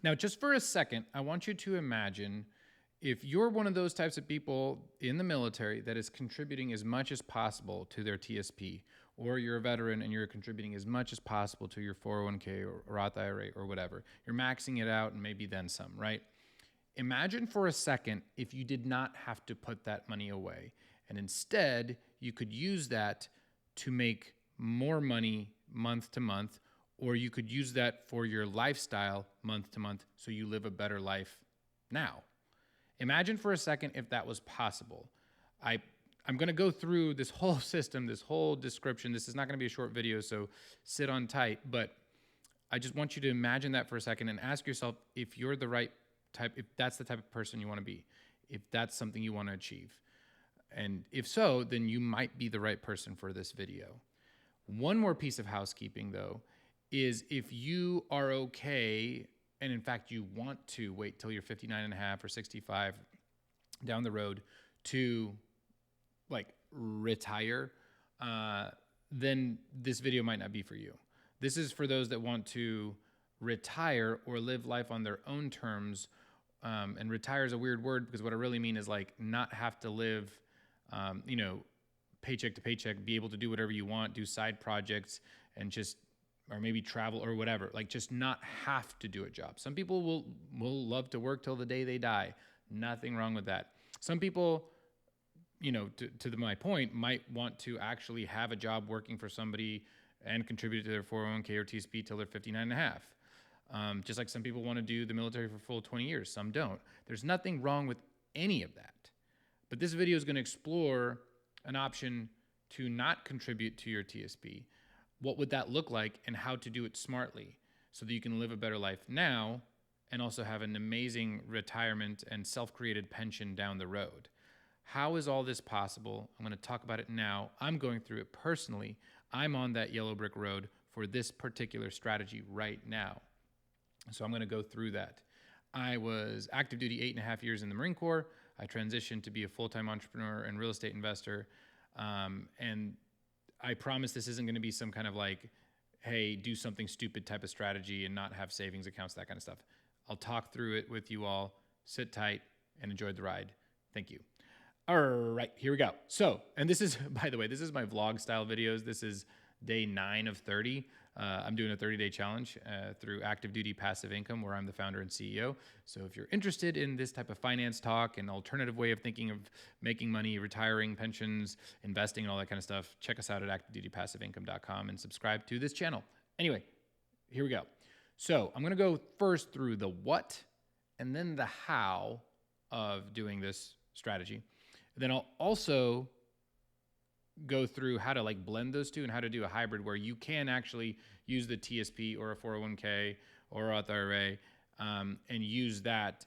Now, just for a second, I want you to imagine if you're one of those types of people in the military that is contributing as much as possible to their TSP, or you're a veteran and you're contributing as much as possible to your 401k or Roth IRA or whatever. You're maxing it out and maybe then some, right? Imagine for a second if you did not have to put that money away, and instead you could use that to make more money month to month, or you could use that for your lifestyle month to month so you live a better life now. Imagine for a second if that was possible. I'm going to go through this whole system, this whole description. This is not going to be a short video, so sit on tight, but I just want you to imagine that for a second and ask yourself if you're the right type, if that's the type of person you want to be, if that's something you want to achieve. And if so, then you might be the right person for this video. One more piece of housekeeping, though, is if you are okay, and in fact you want to wait till you're 59 and a half or 65 down the road to like retire, then this video might not be for you. This is for those that want to retire or live life on their own terms. And retire is a weird word because what I really mean is like not have to live, paycheck to paycheck, be able to do whatever you want, do side projects and just, or maybe travel or whatever, like just not have to do a job. Some people will love to work till the day they die. Nothing wrong with that. Some people, to my point, might want to actually have a job working for somebody and contribute to their 401k or TSP till they're 59 and a half. Just like some people want to do the military for full 20 years, some don't. There's nothing wrong with any of that. But this video is going to explore an option to not contribute to your TSP. What would that look like and how to do it smartly so that you can live a better life now and also have an amazing retirement and self-created pension down the road. How is all this possible? I'm going to talk about it now. I'm going through it personally. I'm on that yellow brick road for this particular strategy right now. So I'm going to go through that. I was active duty 8.5 years in the Marine Corps. I transitioned to be a full-time entrepreneur and real estate investor. And I promise this isn't going to be some kind of like, hey, do something stupid type of strategy and not have savings accounts, that kind of stuff. I'll talk through it with you all. Sit tight and enjoy the ride. Thank you. All right, here we go. So, and this is, by the way, this is my vlog style videos. This is day 9 of 30. I'm doing a 30-day challenge through Active Duty Passive Income, where I'm the founder and CEO. So if you're interested in this type of finance talk, an alternative way of thinking of making money, retiring, pensions, investing, and all that kind of stuff, check us out at activedutypassiveincome.com and subscribe to this channel. Anyway, here we go. So I'm going to go first through the what and then the how of doing this strategy. Then I'll also go through how to like blend those two and how to do a hybrid where you can actually use the TSP or a 401k or a Roth IRA and use that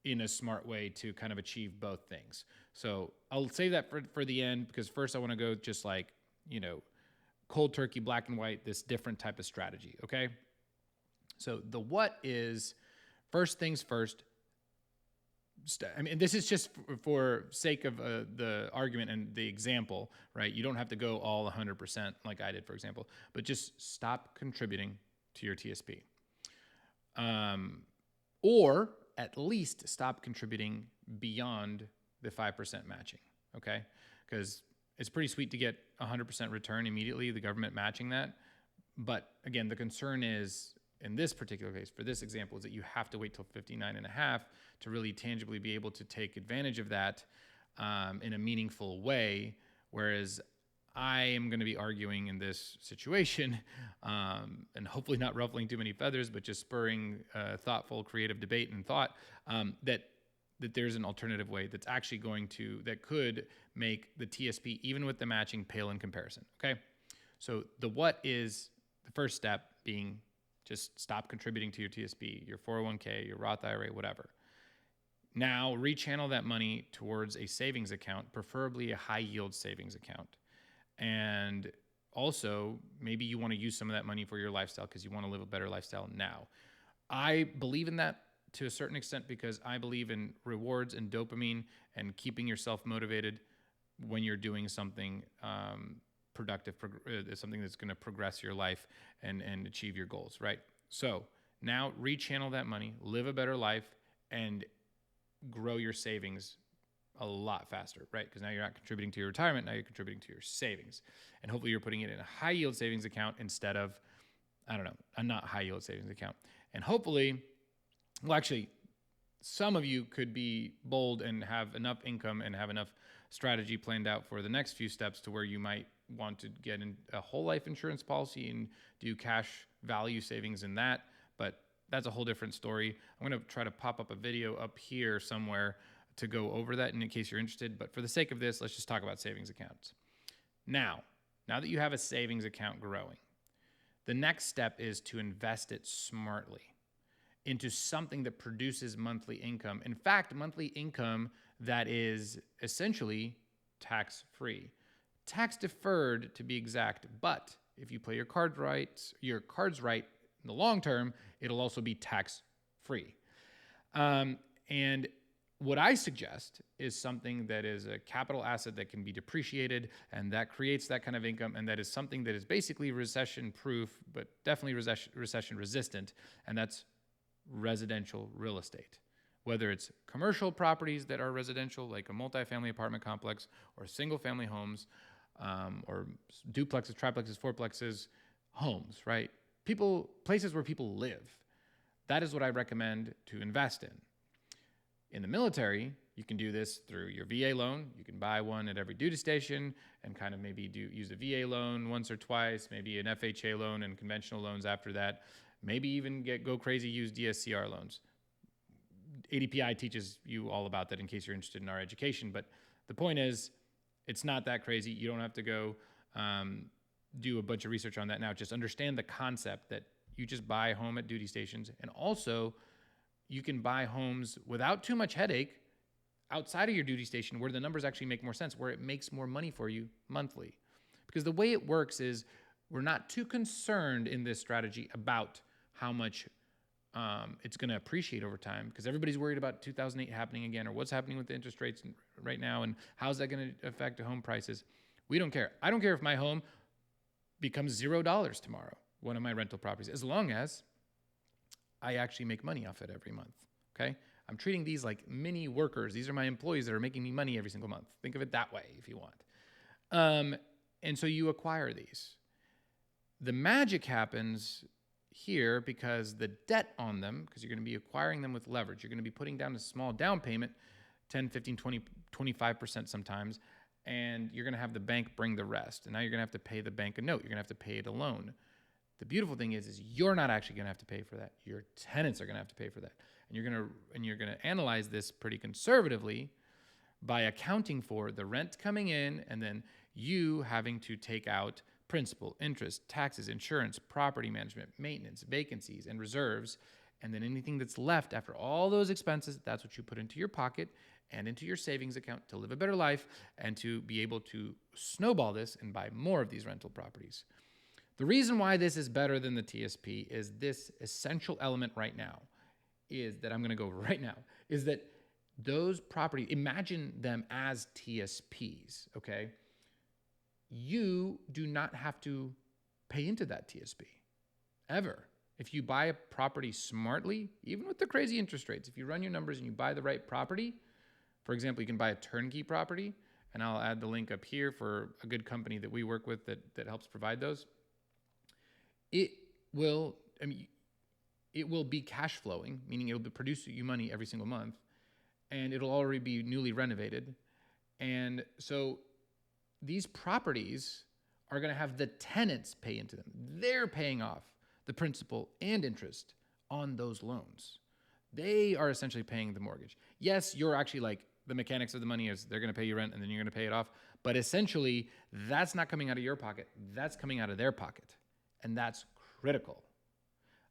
in a smart way to kind of achieve both things. So I'll save that for the end because first I want to go just like, cold turkey, black and white, this different type of strategy. Okay. So the what is first things first. I mean, this is just for sake of the argument and the example, right? You don't have to go all 100% like I did, for example, but just stop contributing to your TSP. Or at least stop contributing beyond the 5% matching, okay? Because it's pretty sweet to get 100% return immediately, the government matching that. But again, the concern is, in this particular case, for this example, is that you have to wait till 59 and a half to really tangibly be able to take advantage of that in a meaningful way. Whereas I am going to be arguing in this situation and hopefully not ruffling too many feathers, but just spurring thoughtful, creative debate and thought that there's an alternative way that's actually that could make the TSP, even with the matching, pale in comparison. Okay. So the what is the first step being just stop contributing to your TSP, your 401k, your Roth IRA, whatever. Now rechannel that money towards a savings account, preferably a high yield savings account. And also maybe you want to use some of that money for your lifestyle because you want to live a better lifestyle now. I believe in that to a certain extent because I believe in rewards and dopamine and keeping yourself motivated when you're doing something productive, something that's going to progress your life and achieve your goals, right? So Now rechannel that money, live a better life, and grow your savings a lot faster, right? Because now you're not contributing to your retirement, now you're contributing to your savings. And hopefully you're putting it in a high yield savings account instead of, I don't know, a not high yield savings account. And hopefully, well, actually, some of you could be bold and have enough income and have enough strategy planned out for the next few steps to where you might want to get in a whole life insurance policy and do cash value savings in that. But that's a whole different story. I'm going to try to pop up a video up here somewhere to go over that in case you're interested. But for the sake of this, let's just talk about savings accounts. Now that you have a savings account growing, the next step is to invest it smartly into something that produces monthly income. In fact, monthly income that is essentially tax-free. Tax deferred to be exact, but if you play your cards right in the long term, it'll also be tax-free. And what I suggest is something that is a capital asset that can be depreciated and that creates that kind of income, and that is something that is basically recession-proof, but definitely recession-resistant, and that's residential real estate. Whether it's commercial properties that are residential, like a multifamily apartment complex, or single-family homes, or duplexes, triplexes, fourplexes, homes, right? Places where people live. That is what I recommend to invest in. In the military, you can do this through your VA loan. You can buy one at every duty station and kind of maybe use a VA loan once or twice, maybe an FHA loan and conventional loans after that. Maybe even go crazy, use DSCR loans. ADPI teaches you all about that in case you're interested in our education. But the point is, it's not that crazy. You don't have to go do a bunch of research on that now. Just understand the concept that you just buy a home at duty stations. And also, you can buy homes without too much headache outside of your duty station where the numbers actually make more sense, where it makes more money for you monthly. Because the way it works is we're not too concerned in this strategy about how much it's going to appreciate over time, because everybody's worried about 2008 happening again, or what's happening with the interest rates right now, and how's that going to affect home prices. We don't care. I don't care if my home becomes $0 tomorrow, one of my rental properties, as long as I actually make money off it every month, okay? I'm treating these like mini workers. These are my employees that are making me money every single month. Think of it that way if you want. And so you acquire these. The magic happens here because the debt on them, because you're going to be acquiring them with leverage, you're going to be putting down a small down payment, 10, 15, 20, 25% sometimes, and you're going to have the bank bring the rest. And now you're going to have to pay the bank a note. You're going to have to pay it a loan. The beautiful thing is you're not actually going to have to pay for that. Your tenants are going to have to pay for that. And you're going to analyze this pretty conservatively by accounting for the rent coming in and then you having to take out principal, interest, taxes, insurance, property management, maintenance, vacancies, and reserves. And then anything that's left after all those expenses, that's what you put into your pocket and into your savings account to live a better life and to be able to snowball this and buy more of these rental properties. The reason why this is better than the TSP is this essential element right now is that I'm going to go right now is that those properties, imagine them as TSPs, okay? You do not have to pay into that TSP ever. If you buy a property smartly, even with the crazy interest rates, if you run your numbers and you buy the right property, for example, you can buy a turnkey property, and I'll add the link up here for a good company that we work with that helps provide those. It will be cash flowing, meaning it'll produce you money every single month, and it'll already be newly renovated. And so these properties are going to have the tenants pay into them. They're paying off the principal and interest on those loans. They are essentially paying the mortgage. Yes, you're actually like the mechanics of the money is they're going to pay you rent and then you're going to pay it off. But essentially, that's not coming out of your pocket. That's coming out of their pocket. And that's critical.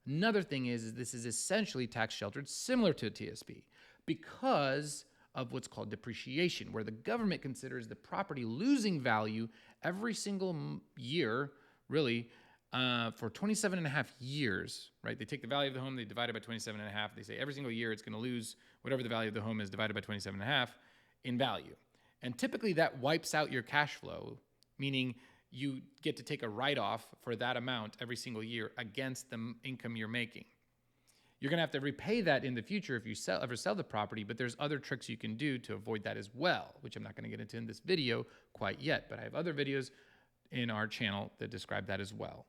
Another thing is this is essentially tax sheltered, similar to a TSP, because of what's called depreciation, where the government considers the property losing value every single year, really, for 27 and a half years, right? They take the value of the home, they divide it by 27 and a half. They say every single year it's going to lose whatever the value of the home is divided by 27 and a half in value. And typically that wipes out your cash flow, meaning you get to take a write-off for that amount every single year against the income you're making. You're going to have to repay that in the future if you ever sell the property, but there's other tricks you can do to avoid that as well, which I'm not going to get into in this video quite yet, but I have other videos in our channel that describe that as well.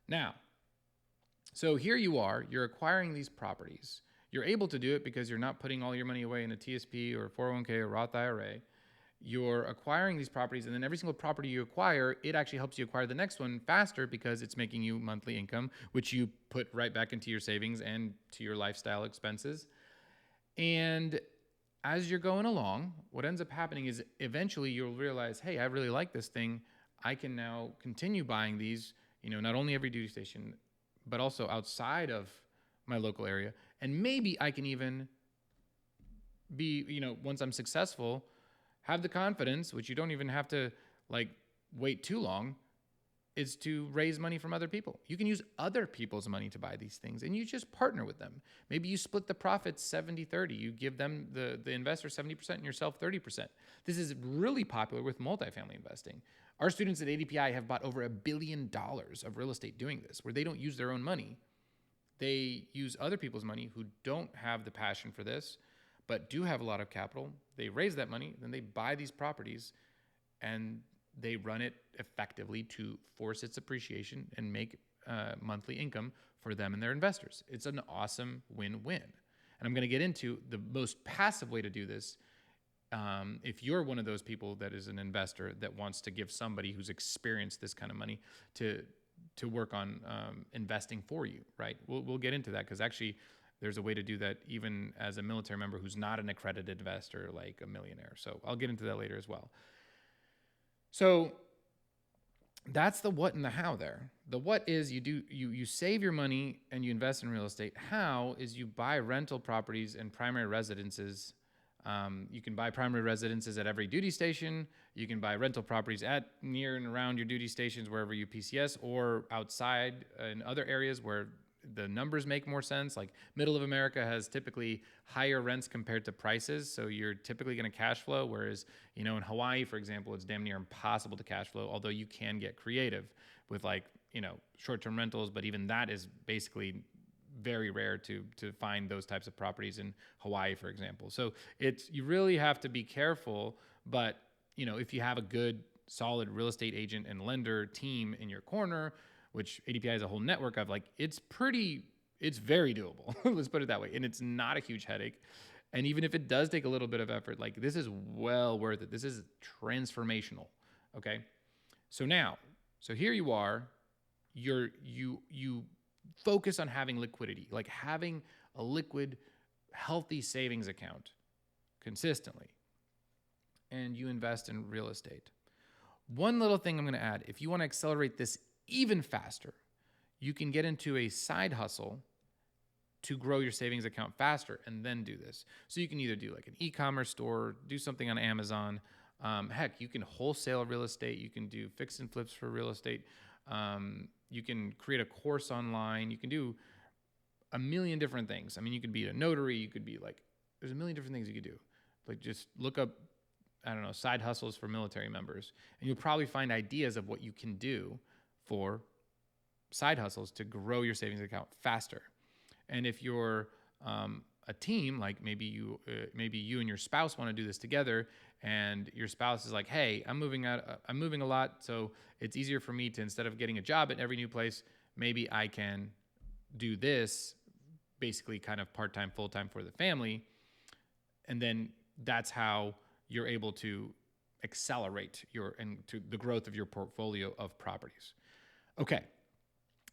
Now, so here you are, you're acquiring these properties. You're able to do it because you're not putting all your money away in a TSP or 401k or Roth IRA. You're acquiring these properties, and then every single property you acquire, it actually helps you acquire the next one faster because it's making you monthly income, which you put right back into your savings and to your lifestyle expenses. And as you're going along, what ends up happening is eventually you'll realize, hey, I really like this thing. I can now continue buying these, not only every duty station, but also outside of my local area. And maybe I can even be, once I'm successful, have the confidence, which you don't even have to wait too long, is to raise money from other people. You can use other people's money to buy these things, and you just partner with them. Maybe you split the profits 70-30. You give them, the investor, 70% and yourself 30%. This is really popular with multifamily investing. Our students at ADPI have bought over $1 billion of real estate doing this, where they don't use their own money. They use other people's money who don't have the passion for this, but do have a lot of capital. They raise that money, then they buy these properties, and they run it effectively to force its appreciation and make monthly income for them and their investors. It's an awesome win-win. And I'm going to get into the most passive way to do this. If you're one of those people that is an investor that wants to give somebody who's experienced this kind of money to work on investing for you, right? We'll get into that because actually there's a way to do that even as a military member who's not an accredited investor like a millionaire. So I'll get into that later as well. So that's the what and the how there. The what is you save your money and you invest in real estate. How is you buy rental properties and primary residences. You can buy primary residences at every duty station. You can buy rental properties at near and around your duty stations wherever you PCS, or outside in other areas where the numbers make more sense. Like middle of America has typically higher rents compared to prices. So you're typically going to cash flow. Whereas, in Hawaii, for example, it's damn near impossible to cash flow, although you can get creative with short-term rentals. But even that is basically very rare to find those types of properties in Hawaii, for example. So you really have to be careful. But, if you have a good, solid real estate agent and lender team in your corner, which ADPI has a whole network of, it's very doable. Let's put it that way. And it's not a huge headache. And even if it does take a little bit of effort, this is well worth it. This is transformational. Okay. So here you are, you focus on having liquidity, having a liquid, healthy savings account consistently, and you invest in real estate. One little thing I'm going to add, if you want to accelerate this even faster, you can get into a side hustle to grow your savings account faster and then do this. So you can either do an e-commerce store, do something on Amazon. Heck, you can wholesale real estate. You can do fix and flips for real estate. You can create a course online. You can do a million different things. I mean, you could be a notary. You could be there's a million different things you could do. Just look up, side hustles for military members, and you'll probably find ideas of what you can do for side hustles to grow your savings account faster. And if you're a team, maybe you and your spouse want to do this together, and your spouse is like, hey, I'm moving a lot, so it's easier for me to, instead of getting a job at every new place, maybe I can do this basically kind of part-time, full-time for the family. And then that's how you're able to accelerate the growth of your portfolio of properties. Okay.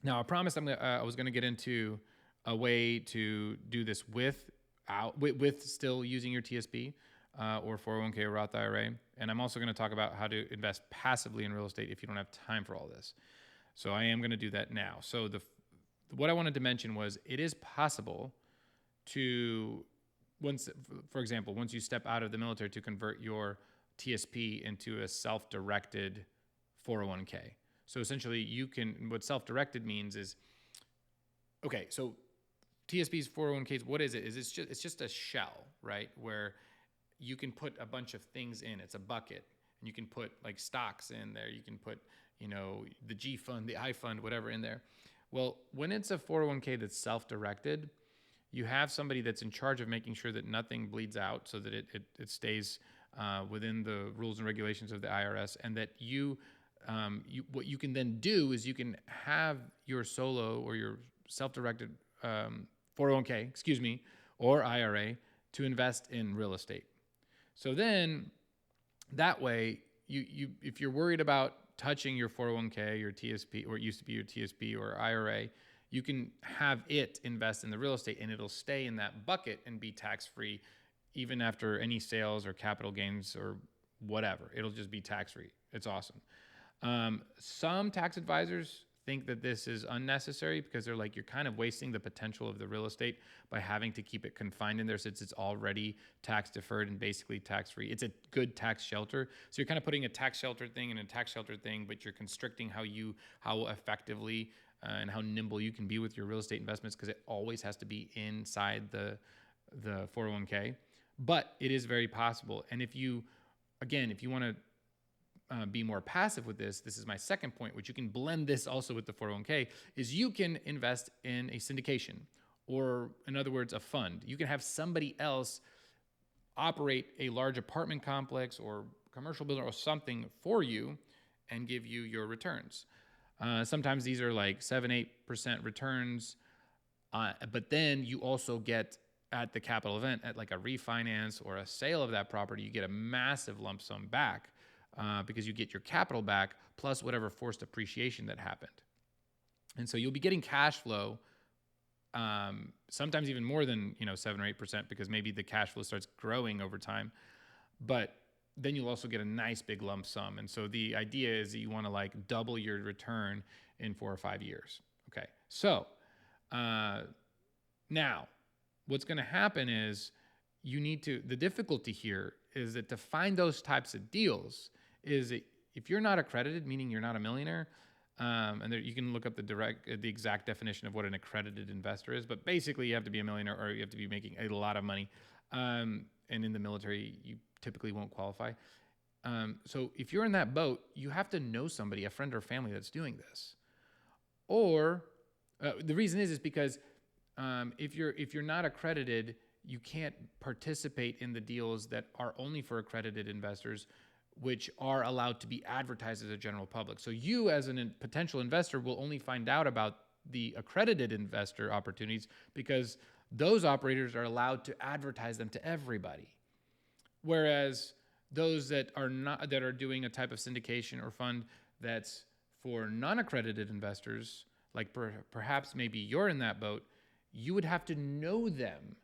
Now I promised I was going to get into a way to do this with still using your TSP or 401k or Roth IRA. And I'm also going to talk about how to invest passively in real estate if you don't have time for all this. So I am going to do that now. So what I wanted to mention was it is possible to, for example, once you step out of the military, to convert your TSP into a self-directed 401k. So essentially what self-directed means is, okay, so TSPs, 401ks, what is it? It's just a shell, right? Where you can put a bunch of things in. It's a bucket, and you can put stocks in there. You can put, the G fund, the I fund, whatever in there. Well, when it's a 401k that's self-directed, you have somebody that's in charge of making sure that nothing bleeds out, so that it stays within the rules and regulations of the IRS, and that what you can then do is you can have your solo or your self-directed 401k, or IRA to invest in real estate. So then that way, you if you're worried about touching your 401k, your TSP, or it used to be your TSP or IRA, you can have it invest in the real estate, and it'll stay in that bucket and be tax-free even after any sales or capital gains or whatever. It'll just be tax-free. It's awesome. Some tax advisors think that this is unnecessary because they're like, you're kind of wasting the potential of the real estate by having to keep it confined in there, since it's already tax deferred and basically tax free. It's a good tax shelter. So you're kind of putting a tax shelter thing in a tax shelter thing, but you're constricting how effectively and how nimble you can be with your real estate investments, because it always has to be inside the 401k. But it is very possible. And if you want to be more passive with this is my second point, which you can blend this also with the 401k, is you can invest in a syndication, or in other words, a fund. You can have somebody else operate a large apartment complex or commercial building or something for you and give you your returns. Sometimes these are like 7-8% returns, but then you also get, at the capital event, at like a refinance or a sale of that property, you get a massive lump sum back. Because you get your capital back plus whatever forced appreciation that happened. And so you'll be getting cash flow, sometimes even more than 7 or 8%, because maybe the cash flow starts growing over time. But then you'll also get a nice big lump sum. And so the idea is that you want to like double your return in 4 or 5 years. Okay. So now what's going to happen is the difficulty here is that to find those types of deals is if you're not accredited, meaning you're not a millionaire, and there, you can look up the exact definition of what an accredited investor is, but basically you have to be a millionaire or you have to be making a lot of money. And in the military, you typically won't qualify. So if you're in that boat, you have to know somebody, a friend or family, that's doing this. Or the reason is because if you're not accredited, you can't participate in the deals that are only for accredited investors, which are allowed to be advertised to the general public. So you, as a potential investor, will only find out about the accredited investor opportunities because those operators are allowed to advertise them to everybody. Whereas those that are doing a type of syndication or fund that's for non-accredited investors, like perhaps maybe you're in that boat, you would have to know them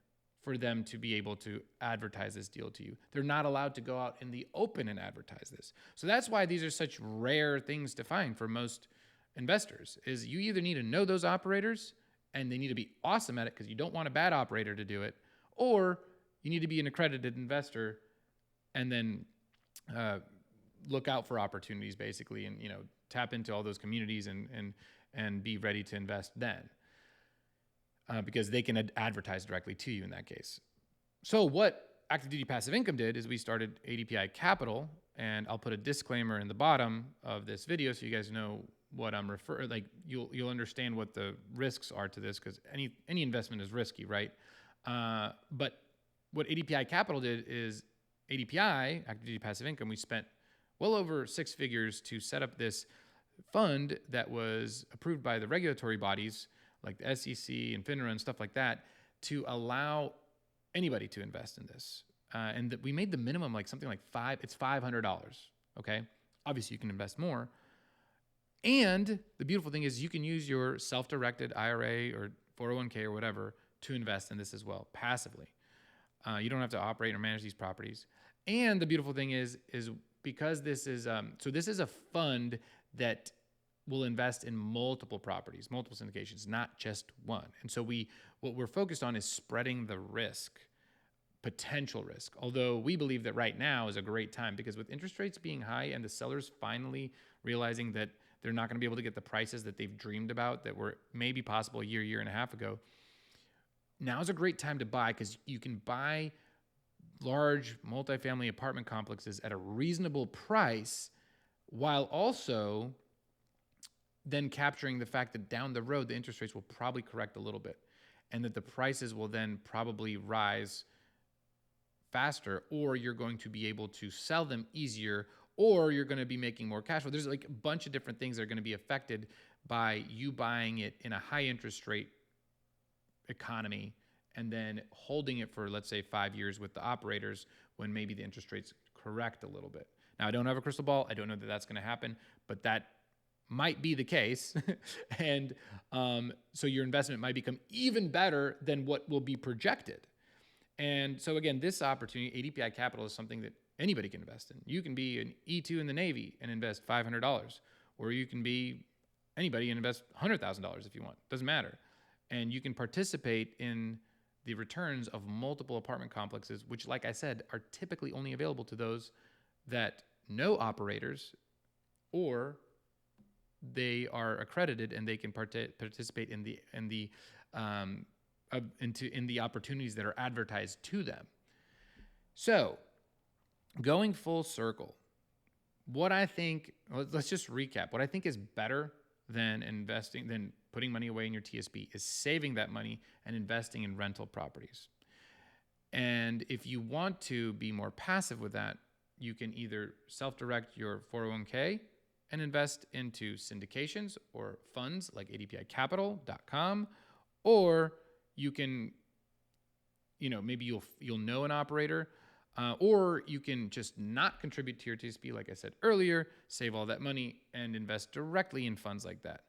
for them to be able to advertise this deal to you. They're not allowed to go out in the open and advertise this. So that's why these are such rare things to find for most investors, is you either need to know those operators and they need to be awesome at it because you don't want a bad operator to do it, or you need to be an accredited investor and then look out for opportunities basically, and tap into all those communities and be ready to invest then. Because they can advertise directly to you in that case. So what Active Duty Passive Income did is we started ADPI Capital, and I'll put a disclaimer in the bottom of this video so you guys know what I'm referring. Like you'll understand what the risks are to this, because any investment is risky, right? But what ADPI Capital did is ADPI, Active Duty Passive Income, we spent well over 6 figures to set up this fund that was approved by the regulatory bodies like the SEC and FINRA and stuff like that, to allow anybody to invest in this. And that we made the minimum like something like $500, okay? Obviously you can invest more. And the beautiful thing is you can use your self-directed IRA or 401k or whatever to invest in this as well, passively. You don't have to operate or manage these properties. And the beautiful thing is because this is, so this is a fund that will invest in multiple properties, multiple syndications, not just one. And so what we're focused on is spreading the risk, potential risk. Although we believe that right now is a great time, because with interest rates being high and the sellers finally realizing that they're not going to be able to get the prices that they've dreamed about that were maybe possible a year and a half ago, now's a great time to buy, because you can buy large multifamily apartment complexes at a reasonable price while also then capturing the fact that down the road, the interest rates will probably correct a little bit. and that the prices will then probably rise faster, or you're going to be able to sell them easier, or you're going to be making more cash flow. There's like a bunch of different things that are going to be affected by you buying it in a high interest rate economy and then holding it for, let's say, 5 years with the operators when maybe the interest rates correct a little bit. Now, I don't have a crystal ball. I don't know that that's going to happen, but that might be the case. And so your investment might become even better than what will be projected. And so again, this opportunity, ADPI Capital, is something that anybody can invest in. You can be an E2 in the Navy and invest $500, or you can be anybody and invest $100,000 if you want. Doesn't matter. And you can participate in the returns of multiple apartment complexes, which, like I said, are typically only available to those that know operators, or they are accredited and they can participate in the opportunities that are advertised to them. So, going full circle, what I think, let's just recap. What I think is better than putting money away in your TSP is saving that money and investing in rental properties. And if you want to be more passive with that, you can either self-direct your 401k and invest into syndications or funds like adpicapital.com, or you can, maybe you'll know an operator, or you can just not contribute to your TSP, like I said earlier, save all that money and invest directly in funds like that.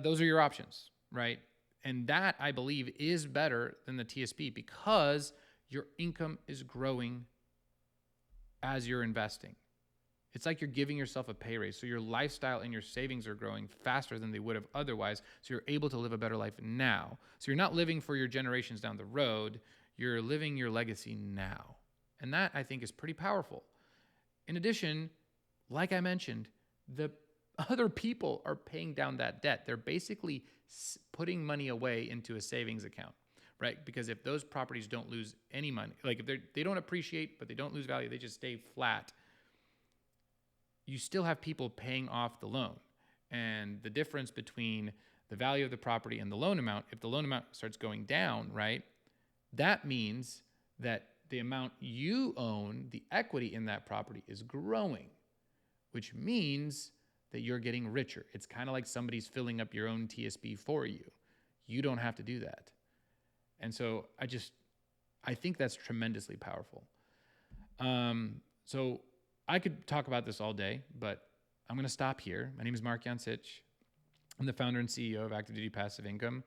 Those are your options, right? And that, I believe, is better than the TSP because your income is growing as you're investing. It's like you're giving yourself a pay raise. So your lifestyle and your savings are growing faster than they would have otherwise. So you're able to live a better life now. So you're not living for your generations down the road. You're living your legacy now. And that, I think, is pretty powerful. In addition, like I mentioned, the other people are paying down that debt. They're basically putting money away into a savings account, right? Because if those properties don't lose any money, like if they don't appreciate, but they don't lose value, they just stay flat, you still have people paying off the loan. And the difference between the value of the property and the loan amount, if the loan amount starts going down, right, that means that the amount you own, the equity in that property, is growing, which means that you're getting richer. It's kind of like somebody's filling up your own TSP for you. You don't have to do that. And so I think that's tremendously powerful. So I could talk about this all day, but I'm going to stop here. My name is Mark Jansich. I'm the founder and CEO of Active Duty Passive Income.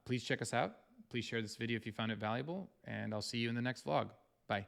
Please check us out. Please share this video if you found it valuable, and I'll see you in the next vlog. Bye.